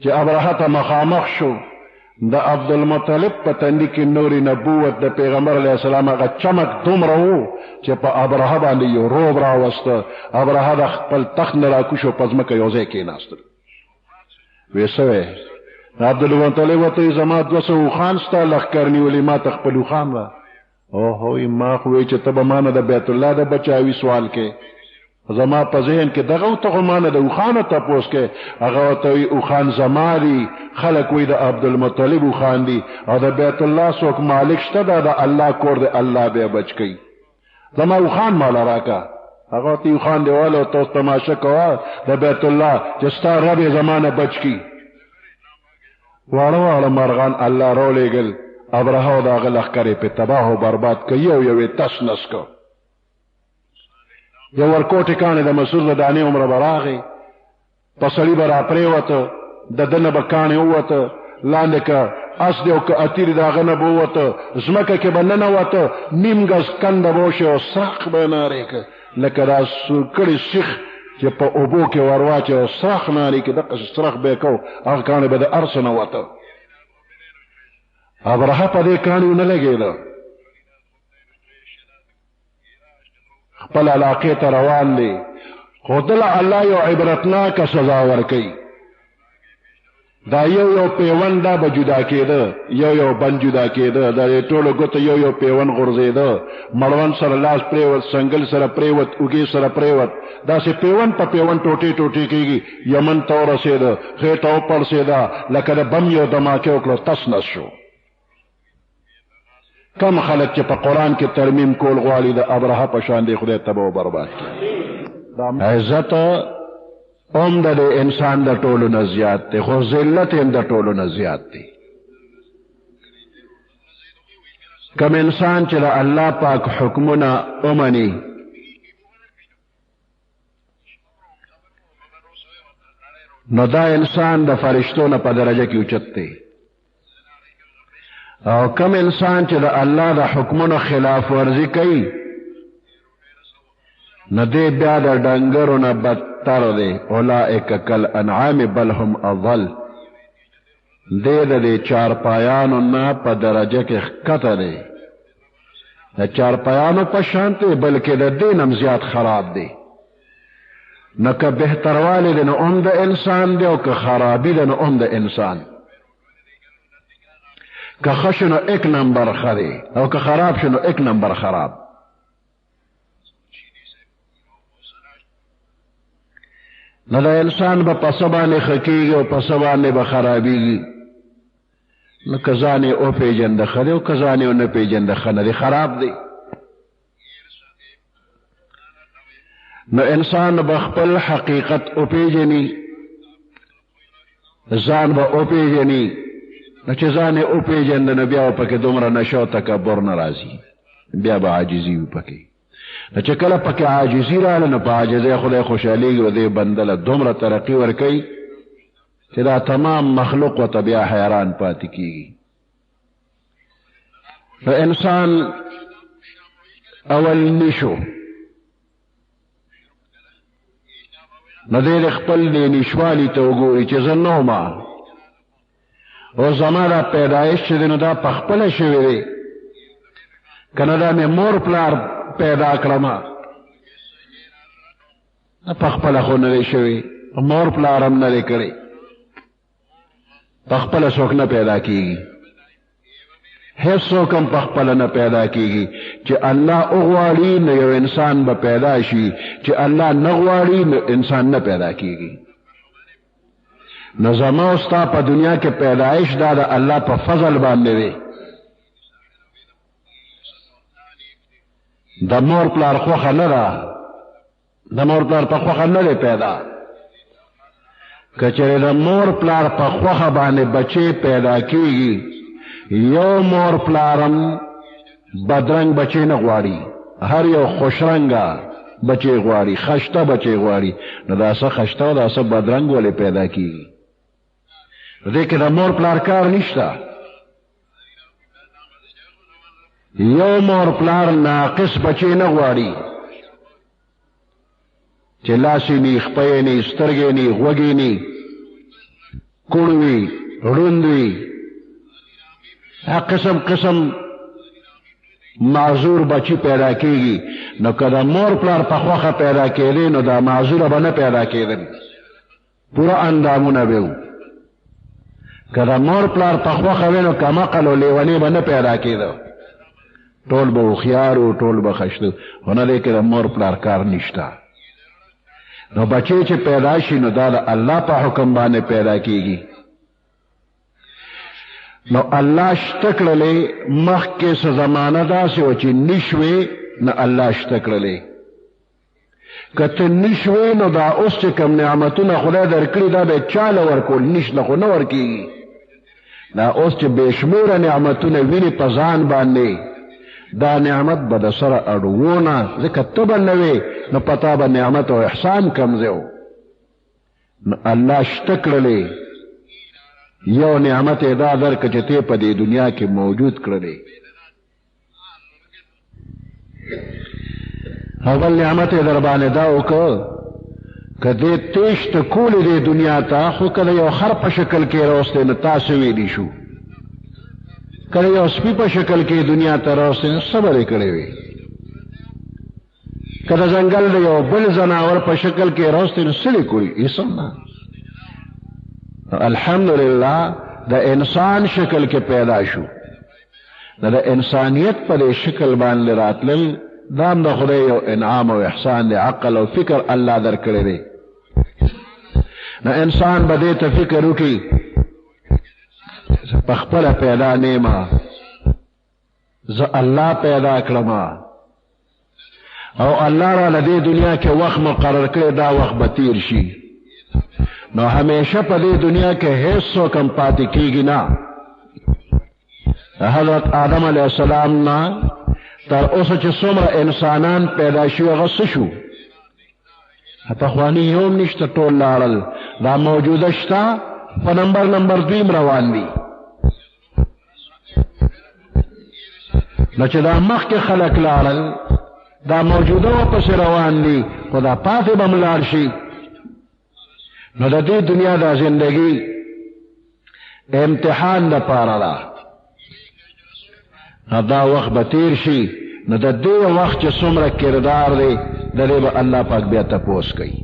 چې ابرهه ته مخامخ شو، د عبدالمطلب په تندي کې نور نبوت د پیغمبر علیه السلام هغه چمک دومره و چې په ابرهه باندې یو روب راوسته. ابرهه د خپل تخت نه راکوشو، په ځمکه یو ځای کېناست. وی څه وی؟ عبدالمطلب ورته زما 200 اوښان ستا لښکر نیولي، ما ته خپل اوښان را. اوهوی ما خو وی چې ته به ما نه د بیت الله د بچاوي سوال کې، زما په ذهن کې دغه ته خو ما نه د اوښانو تپوس کې. هغه ورته وی اوښان زما دي، خلک وی د عبدالمطلب اوښان دي، او د بیت الله څوک مالک شته دا د الله کور دی، الله به بچ کوي، زما اوښان ماله راکه. هغه ورته اوښان دی واله تاسو تماشه کوه د بیت الله چې ستا رب یې زما نه بچ کي. واړه واړه مرغان الله راولېږل، ابرهه او د هغه لښکر یې پې تباه و برباد که، یو یو یې تس نس که. یو ورکوټې کاڼې د مسعود د دانې عمره به راغی، په سړي به را پرېوته، د ده نه به کاڼې ووته، لاندې که اس دی او که اتیر د هغه نه به ووته، ځمکه کې به ننوته، نیم ګز کنده به وشي او سرخ به یې نارې که لکه دا سورکړی سیخ چې په اوبو کې ورواچي او سرخ نارې کې دقسې سرخ به یې کو، هغه کاڼې به د هر څه نه وته. ابرهه په دې کاڼي ونه لګېده، خپل علاقې ته روان دی، خو دله الله یو عبرتناکه سزا ورکوي. دا یو پیوند دا به جدا کېده، یو بند جدا کېده، دا ټولو ګوته یو پیوند غورځېده، مړوند سره لاس پرېوت، سنګل سره پرېوت، اوږې سره پرېوت، داسې پیوند په پیوند ټوټې کېږي. یمن ته ورسېده، خېټه وپړسېده، لکه د بم یو دماکې وکړو، تس نس شو. کم خلک چې په قرآن کې ترمیم کول غواړي د ابرهه په شان دی، خدای تباه و برباد کړي. عزت هم د انسان د ټولو نه زیات دی، خو ذلت هم د ټولو نه زیات دی. کم انسان چې د الله پاک حکمونه ومني، نو دا انسان د فرشتو نه په درجه کې اوچت دی. او کم انسان چې د الله د حکمونو خلاف ورزي کوي، نو دی بیا د ډنګرو نه بدتر دی. اولئک کالانعام بل هم اضل، دی د دې چارپایانو نه په درجه کې ښکته دی، د چارپایانو په شان دی، بلکې د دې نه هم زیات خراب دی. نو که بهتروالی دی نو هم د انسان دی، او که خرابي دی نو هم د انسان. که ښه شو نو 1 نمبر ښه دی، او که خراب شو نو 1 نمبر خراب. نو د انسان به په څه باندې ښه کېږي او په څه باندې به خرابېږي. نو که ځان یې وپېژنده ښه دی، او که ځان یې ونه پېژنده ښه نه دی، خراب دی. نو انسان به خپل حقیقت وپېژني، ځان به وپېژني. نو چې ځان یې وپېژنده نو بیا به پکې دومره نشه او تکبر نه راځي، بیا به عاجزي وي پکې. نو چې کله پکې عاجزي راغله نو په عاجزۍ خدای خوشحالېږي او دې بنده له دومره ترقي ورکوي چې دا تمام مخلوق ورته بیا حیران پاتې کېږي. نو انسان اول نشو، نو دی خپل دې نشوالي ته وګوري چې زه نه وم، او زما دا پیدایش چې دی نو دا په خپله شوې دی، که نه دا مې مور پلار پیدا کړم، په خپله خو نه دی شوې، مور پلار هم نه دی کړی، په خپله څوک نه پیدا کېږي، هیڅ څوک هم په خپله نه پیدا کېږي. چې الله وغواړي نو یو انسان به پیدا شي، چې الله نه غواړي نو انسان نه پیدا کېږي. نو زما او ستا په دنیا کې پیدایش دا د الله په فضل باندې دی. د مور پلار خوښه نه ده، د مور پلار په خوښه نه دی پیدا. که چېرې د مور پلار په خوښه باندې بچی پیدا کېږي، یو مور پلارم بدرنګ بچی نه غواړي، هر یو خوشرنګه بچی غواړي، خشته بچی غواړي. نو دا څه خشته او دا څه بدرنګ ولې پیدا کېږي؟ دې کې د مور پلار کار نشته. یو مور پلار ناقص بچی نه غواړي، چې لاس یې نی، خپه یې نی، سترګې نی، غوږې نی، کوڼ وي، ړوند وي، قسم قسم معذور بچی پیدا کیږي. نو که د مور پلار په خوښه پیدا کېدی نو دا معذوره به نه پیدا کېدل، پوره اندامونه به وو. که د مور پلار په خوښه وی نو کمعقل و لیونی به نه پیدا کېده، ټول به هوښیار و، ټول به خشته. خو نه دی که د مور پلار کار نشته. نو بچی چې پیدا شي نو دا د الله په حکم باندې پیدا کیږي. نو الله شته کړلې، مخکې څه زمانه داسې وه چې نشوې، نه الله شته کړلې. که ته نشوې نو دا اوس چې کوم نعمتونه خدای درکړي دا به چاله ورکول، نشله خو نه ورکېږي. دا اوس چې بې شمېره نعمتونه ویني په ځان باندې، دا نعمت به د سره اړوونه، ځکه ته به نه وې نو پتا به نعمت او احسان کم ځای و. نو الله شته کړلې، یو نعمت دا درکړه چې ته په دې دنیا کې موجود کړلې. اول نعمت در باندې دا وکړه که دې تیشت کولې دې دنیا ته، خو کله یو خر په شکل کې راوستی نو تاسو ویلی شو، کله یو سپي په شکل کې دنیا ته راوستی نو صبر یې کړی وي، کله ځنګل د یو بل ځناور په شکل کې راوستی نو څه دې کړي؟ هېڅ نه. الحمدلله د انسان شکل کې پیدا شو، د انسانیت په دې شکل باندې راتلل دا هم د خدای یو انعام او احسان دی. عقل او فکر الله درکړی دی. نو انسان به دې ته فکر وکړي په خپله پیدا نیمه، زه الله پیدا کړم او الله را له دې دنیا کې وخت مقرر کړی، دا وخت به تیر شي. نو همیشه په دې دنیا کې هیڅ څوک هم پاتې کېږي نه. حضرت آدم علیه السلام نه تر اوسه چې څومره انسانان پیدا شي هغه څه شو؟ پخواني یو هم نشته، ټول لاړل. دا موجوده شته په نمبر دویم روان دي. نو چې دا مخکې خلک لاړل دا موجوده ورپسې روان دي، خو دا پاتې به هم لاړ شي. نو د دې دنیا دا زندگی امتحان د پاره ده. دا وخت به تیر شي، نو د دې وخت چې څومره کردار دی د دې به الله پاک بیا تپوس کوي.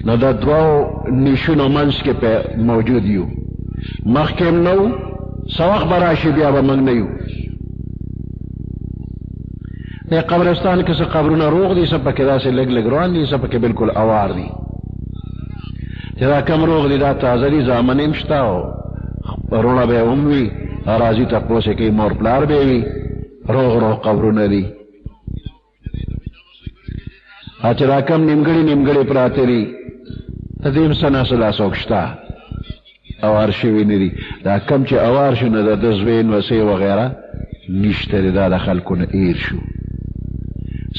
نو د دوو نیشونو منځ کې موجود یو، مخکې هم نه و، څه وخت به راشي بیا به موږ نه یو. د قبرستان کې څه قبرونه روغ دي، څه پکې داسې لږ لږ روان دي، څه پکې بالکل اوار دي. چې دا کم روغ دي دا تازه دي، زامن هم شته او رونه به هم وي، راځي تپوس یې کوي، مور پلار به وي، روغ قبرونه دي. چې دا کم نیمګړي پراته دي د دې هم څه نسل څوک شته اوار شوي نه دي. دا کم چې اوار شو نو د زوی نوسې وغیره نشته دی، دا د خلکو نه ایر شو.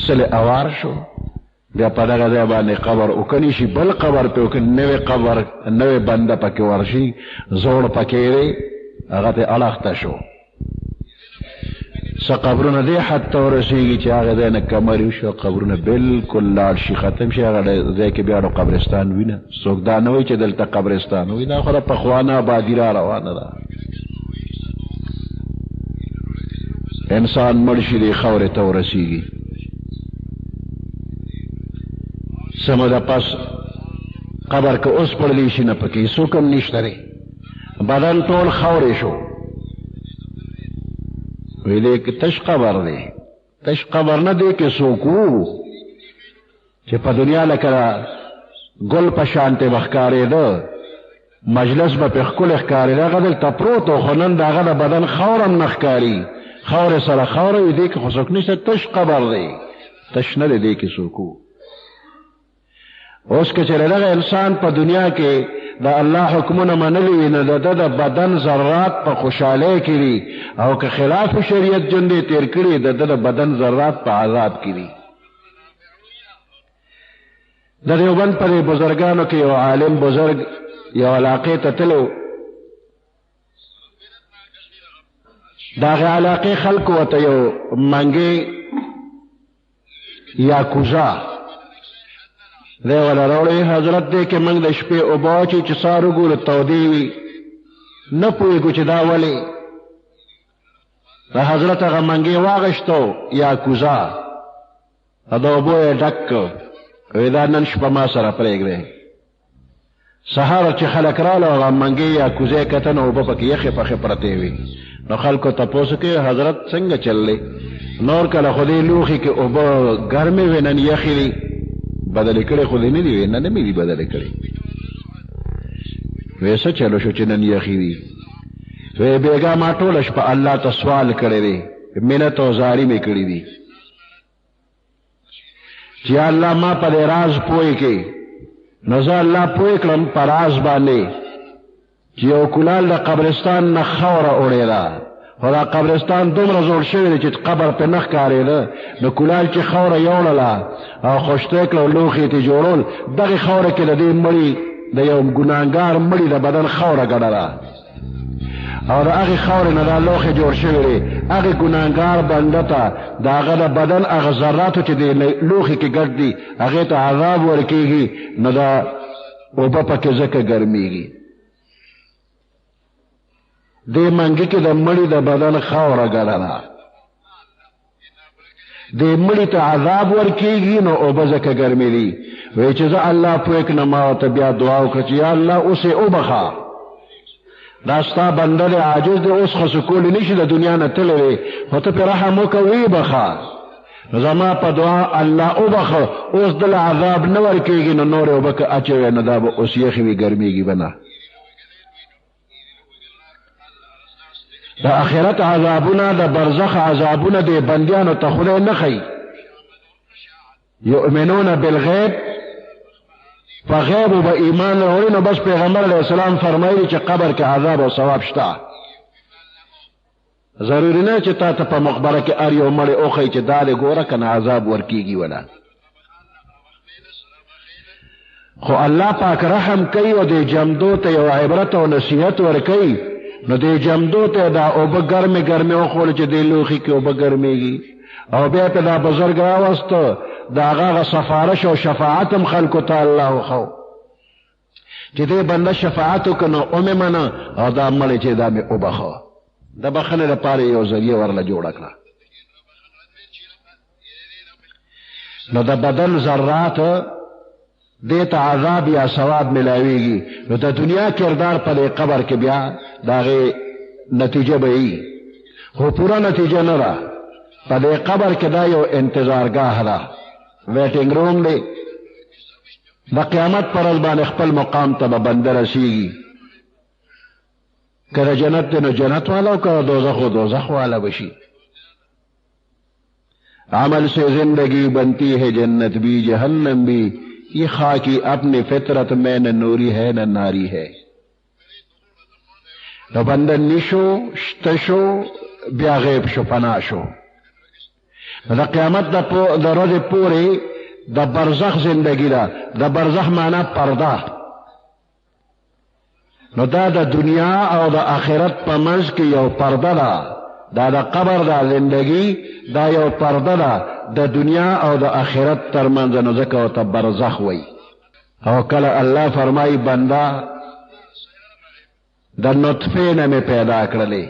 سل اوار شو بیا په دغه ځای باندې قبر وکنی شي، بل قبر پې وکړي، نوی قبر نوی بنده پکې ورشي، زوړ پکې دی، هغه ته اړخته شو. څه قبرونه دې حد ته ورسېږي چې هغه ځای نه کمر وشو، قبرونه بالکل لاړ شي، ختم شي، هغه ځای کې بیا قبرستان وینه. څوک دا نه وایي چې دلته قبرستان وي، دا خو د پخوانه آبادي را روانه ده. انسان مړ شي دی خاورې ته ورسېږي. سمه ده پس قبر که اوس پړلی شي نه پکې څوک هم نشته دی، بدن ټول خاورې شو. ویلې که تش قبر دی، تش قبر نه دی کې څوک وو چې په دنیا لکه ګل په شانتې به ښکارېده، مجلس به پې ښکلی ښکارېده، هغه دلته پروت و، خو نن د هغه د بدن خاور هم نه ښکاري، خاورې سره خاوره وي، دې کې خو څوک نشته، تش قبر دی، تش نه دی، دې کې څوک وو. اوس که چېرې دغه انسان په دنیا کې د الله حکمونه منلي وي نو د ده د بدن ذرات په خوشحالۍ کې دي، او که خلاف شریعت جندې تېر کړي د ده د بدن ذرات په عذاب کې دي. د دیوبند په دې بزرګانو کې یو عالم بزرګ یو علاقې ته تلو، د هغې علاقې خلکو ورته یو منګې یا کوزا دی ولا راوړی حضرت دی کې موږ د شپې اوبه چې چې سارو ګوره تودې وي نه پوهېږو چې دا ولې د حضرت هغه منګې واغشتو یا کوزا د اوبو یې ډک کړ وی دا نن شپه ما سره پرېږدی سهار چې خلک راله هغه منګې یا کوزې کته نو اوبه پکې یخې پخې پرتې وي نو خلکو تپوس کوي حضرت څنګه چللی نور کله خو دې لوښي کې اوبه ګرمې وې نن یخې دي بدلې کړې خو دې نه دي وې نه مې دي بدلې کړې وی څه چلو شو چې نن یخې دي وی بیګا ما ټوله شپه الله ته سوال کړی دی منت او زاري مې کړي دي چې الله ما په دې راز پوهې کې نو زه الله پوه کړم په راز باندې چې یو کولال د قبرستان نه خاوره اوړې ده خو دا قبرستان دومره زوړ شوی دی چې قبر پې نه ښکارېده نو کولال چې خاوره یوړله او خوشتی کړه لوښي یې جوړول دغې خاوره کې د دې مړي د یو ګناهګار مړي د بدن خاوره ګډله او د هغې خاورې نه دا لوښي جوړ شوی دی هغې ګناهګار بنده ته د هغه د بدن هغه ذراتو چې د لوښي کې ګډ دي هغې ته عذاب ورکېږي نو دا اوبه پکې ځکه ګرمېږي دې منګي کې د مړي د بدن خاوره ګډله دې مړي ته عذاب ورکېږي نو اوبه ځکه ګرمېدي وایي چې زه الله پوه کړم ما ورته بیا دعا وکړه چې یا الله اوس یې وبخه دا ستا بنده دی عاجز دی اوس خو سکولی نشي د دنیا نه تللی دی خو ته پې رحم وکړه ویې بخه نو زما په دعا الله وبخه اوس دله عذاب نه ورکېږي نو نورې اوبه که اچوې نو دا به اوس یخې وي ګرمېږي به نه د آخرت عذابونه د برزخ عذابونه د بندیانو ته خدای نه ښیي یؤمنون بالغیب په غیب به ایمان راوړي نو بس پیغمبر علیه السلام فرمایي چې قبر کې عذاب او ثواب شته ضروري نه چې تا ته په مقبره کې هر یو مړی وښیي چې دا دې ګوره که نه عذاب ورکېږي ولا خو الله پاک رحم کوي او دې جمدو ته یو عبرت او نصیحت ورکوي نو دې جمدو ته دا اوبه ګرمې ګرمې وښول چې دې لوښي کې اوبه ګرمېږي او بیا ته دا بزرګ راوسته د هغه سفارش او شفاعت هم خلکو ته الله وښو چې دې بنده شفاعت وکړه نو ومې منه او دا مړی چې دا مې وبخه د بخنې لپاره یو ذریعه ورله جوړه کړه نو د بدن ذرات دې ته عذاب یا ثواب ملاویږي نو د دنیا کردار په دې قبر کې بیا د هغې نتیجه به وي خو پوره نتیجه نه ده په دې قبر کې دا یو انتظارګاه ده ویټینګ روم دی د قیامت پر ورځ باندې خپل مقام ته به بنده رسیږي که د جنت دی نو جنت والا او که د دوزخ و دوزخ والا بشي عمل سے زندگی بنتی ہے جنت بھی جہنم بھی یہ خاکی اپنی فطرت میں نہ نوری ہے نہ ناری ہے نو بنده نشو شتشو بیا غیب شو پناه شو د قیامت د ورځې پورې د برزخ زندگی ده د برزخ معنا پرده نو دا د دنیا او د آخرت په منځ کې یو پرده ده دا د قبر د زندگی دا یو پرده ده د دنیا او د آخرت تر منځ نو ځکه ورته برزخ وایي او کله الله فرمایي بنده د نطفې نه مې پیدا کړلې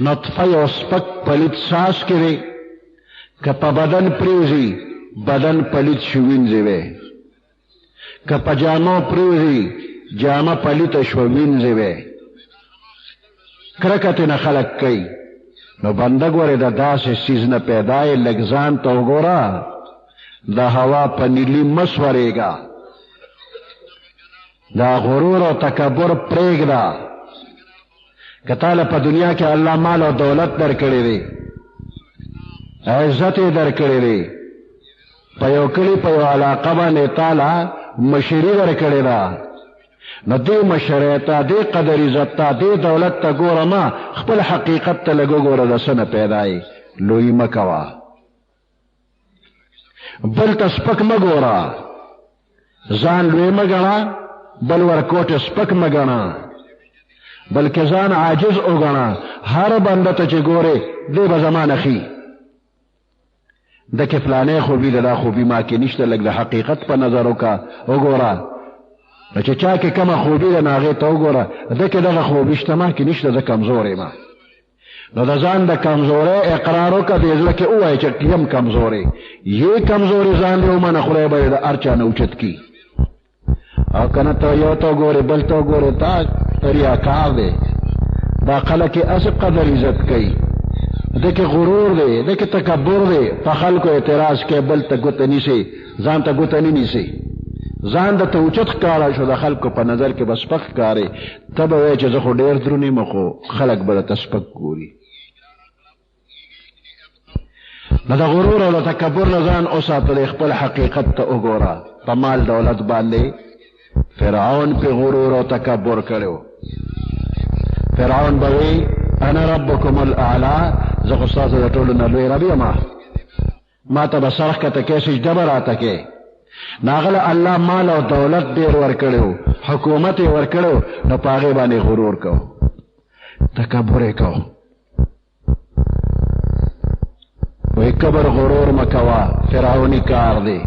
نطفه یو سپک پلیت ساس کې دی که په بدن پریوزي بدن پلیت شو وینځي وی که په جامو پریوزي جامه پلیته شو وینځي وی کرکه ترې نه خلک کوي نو بنده ګورې د داسې څیز نه پیدا یې لږ ځان ته وګوره د هوا په نیلي مه سورېږه دا غرور او تکبر پرېږده که تاله په دنیا کې الله مال او دولت در کړی دی عزت یې در کړی دی په یو کلي په یو علاقه باندې تاله مشري در کړې ده نو دې مشرۍ ته دې قدر عزت ته دې دولت ته ګوره ما خپل حقیقت ته لږ وګوره د څه نه پیدا یې لوی مه کوه بل ته سپک مه ګوره ځان لوی مه ګڼه بل ورکوټ سپک مه ګڼه بلکې ځان عاجز وګڼه هر بنده ته چې ګورې دې به زما نه ښي دکې فلانې خوبي ده دا خوبي ما کې نشته لږ د حقیقت په نظر وګوره چې چا کې کومه خوبي ده نو هغې ته وګوره دکې دغه خوبي شته ما کې نشته زه کمزوری ما نو د ځان د کمزورۍ اقرار وکړه دې زړه کې ووایه چې یم کمزوری یې کمزوري ځان دې ومنه خدای به یې د هر چا نه اوچت کي او که نه ته یو ته وګورې بل ته وګورې تا ریاکار دی دا خلک یې هسې قدر عزت کوي دکې غرور دی دکې تکبر دی په خلکو اعتراض کوي بل ته ګوته نیسي ځان ته ګوته نه نیسي ځان د ته اوچت ښکاره شو د خلکو په نظر کې به سپک ښکارې ته به وایې چې زه خو ډېر دروند یم خو خلک به درته سپک ګوري نو د غرور او د تکبر نه ځان وساته د خپل حقیقت ته وګوره په مال دولت باندې فرعون پې غرور او تکبر کړی فرعون به وی انا ربکم الاعلی زه خو ستاسو د ټولو نه لوی رب یم ما ته به سر ښکته کې سجده به راته کې ناغله الله مال او دولت ډېر ورکړی حکومت یې ورکړی نو په هغې باندې غرور کو تکبر یې کو وی کبر غرور مکوا فرعونی کار دی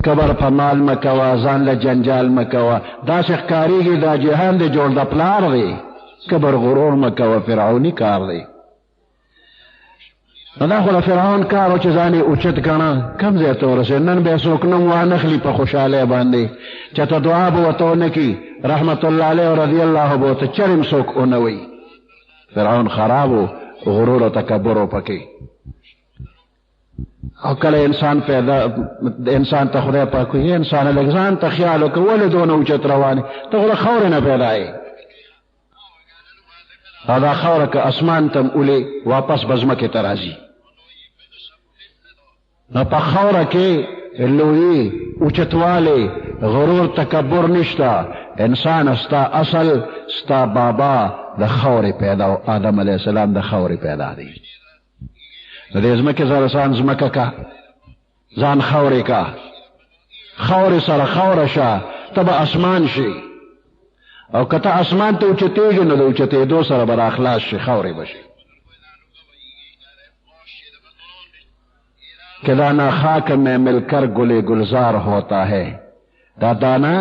کبر په مال مکوا ځان له جنجال مکوا داسې ښکارېږي دا جهان دی جوړ د پلار دی کبر غرور مکوا فرعونی کار دی نو دا خو د فرعون کار و چې ځان یې اوچت ګڼه کم ځای ته ورسېد نن بیا څوک نوم وانخلي په خوشحالۍ باندې چې ته دعا به ورته ونه کړي رحمت الله علیه او رضی الله به ورته چرم څوک ونه وي فرعون خراب و غرور او تکبر و پکې او کله انسان ته خدای پاک وایي انسانه لږ ځان ته خیال وکړه ولې دونه اوچت روانې ته خو د خاورې نه پیدا یې او دا خاوره که اسمان ته م اولې واپس به ځمکې ته راځي نو په خاوره کې لویي اوچتوالی غرور تکبر نشته انسان ستا اصل ستا بابا د خاورې پیدا و آدم علیه السلام د خاورې پیدا دی د دې ځمکې سره ځان ځمکه کا ځان خاورې کا خاورې سره خاوره شه ته به اسمان شي او که ته اسمان ته اوچتېږي نو د اوچتېدو سره به راخلاص شي خاورې به شي کہ دانا خاک میں مل کر گلے گلزار ہوتا ہے دا دانا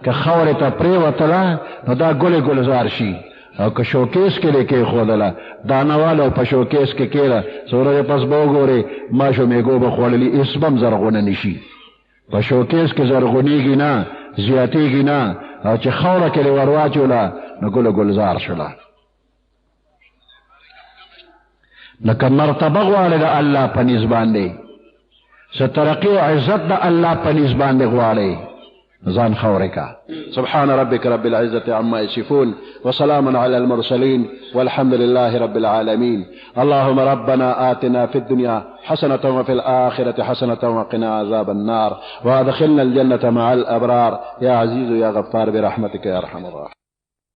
کہ خور تا پریوتلا نو دا گلے گلزار شي او که شوکیس کې لیکې خودله دانا والو په شوکیس کې کېره سورج پس به وګورې ماشو میګو به خوړلي هېڅ به هم زرغونه نشي په شوکیس کې زرغونېږي نه زیاتېږي نه او چې خاوره کې ور واچوله نو ګله ګلزار شوله لکه مرتبه غواړې د الله په نیز باندې سترقی و عزت دا اللہ پنیز باندې غواړي ځان خاورې کا سبحان ربك رب العزة عما يصفون وسلام على المرسلين والحمد لله رب العالمين اللهم ربنا آتنا في الدنيا حسنة وفي الآخرة حسنة وقنا عذاب النار وادخلنا الجنة مع الأبرار يا عزيز يا غفار برحمتك يا أرحم الراحمين